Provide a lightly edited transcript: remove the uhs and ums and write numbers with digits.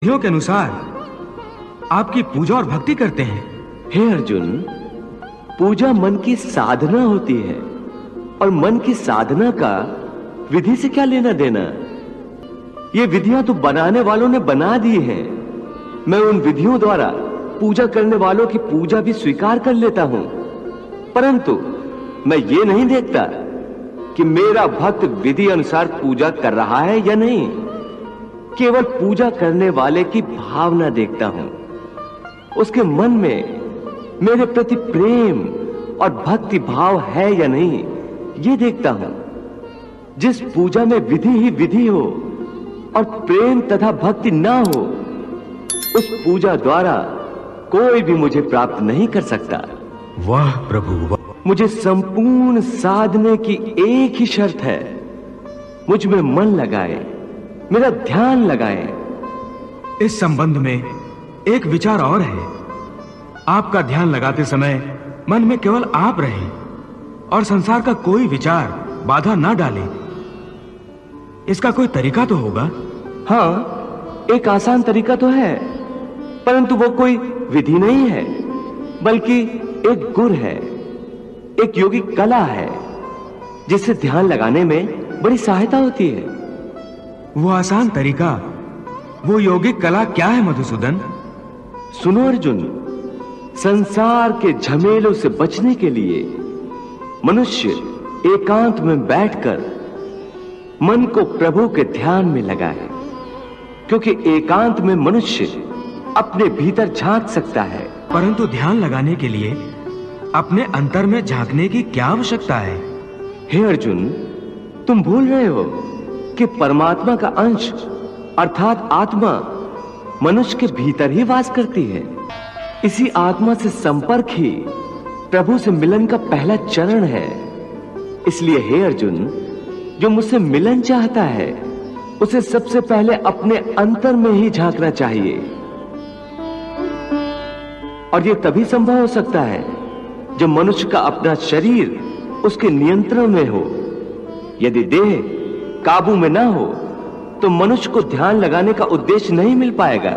विधियों के अनुसार आपकी पूजा और भक्ति करते हैं। हे अर्जुन, पूजा मन की साधना होती है और मन की साधना का विधि से क्या लेना देना। ये विधियां तो बनाने वालों ने बना दी हैं। मैं उन विधियों द्वारा पूजा करने वालों की पूजा भी स्वीकार कर लेता हूं, परंतु मैं ये नहीं देखता कि मेरा भक्त विधि अनुसार पूजा कर रहा है या नहीं। केवल पूजा करने वाले की भावना देखता हूं, उसके मन में मेरे प्रति प्रेम और भक्ति भाव है या नहीं, ये देखता हूं। जिस पूजा में विधि ही विधि हो और प्रेम तथा भक्ति ना हो, उस पूजा द्वारा कोई भी मुझे प्राप्त नहीं कर सकता। वाह प्रभु वाह। मुझे संपूर्ण साधने की एक ही शर्त है, मुझ में मन लगाए, मेरा ध्यान लगाए। इस संबंध में एक विचार और है। आपका ध्यान लगाते समय मन में केवल आप रहें और संसार का कोई विचार बाधा ना डाले। इसका कोई तरीका तो होगा? हाँ, एक आसान तरीका तो है, परंतु वो कोई विधि नहीं है, बल्कि एक गुर है, एक योगिक कला है, जिससे ध्यान लगाने में बड़ी सहायता होती है। वो आसान तरीका, वो योगिक कला क्या है मधुसूदन? सुनो अर्जुन, संसार के झमेलों से बचने के लिए मनुष्य एकांत में बैठकर मन को प्रभु के ध्यान में लगाए, क्योंकि एकांत में मनुष्य अपने भीतर झांक सकता है। परंतु ध्यान लगाने के लिए अपने अंतर में झांकने की क्या आवश्यकता है? हे अर्जुन, तुम भूल रहे हो कि परमात्मा का अंश अर्थात आत्मा मनुष्य के भीतर ही वास करती है। इसी आत्मा से संपर्क ही प्रभु से मिलन का पहला चरण है। इसलिए हे अर्जुन, जो मुझसे मिलन चाहता है, उसे सबसे पहले अपने अंतर में ही झांकना चाहिए। और यह तभी संभव हो सकता है जब मनुष्य का अपना शरीर उसके नियंत्रण में हो। यदि देह काबू में ना हो, तो मनुष्य को ध्यान लगाने का उद्देश्य नहीं मिल पाएगा।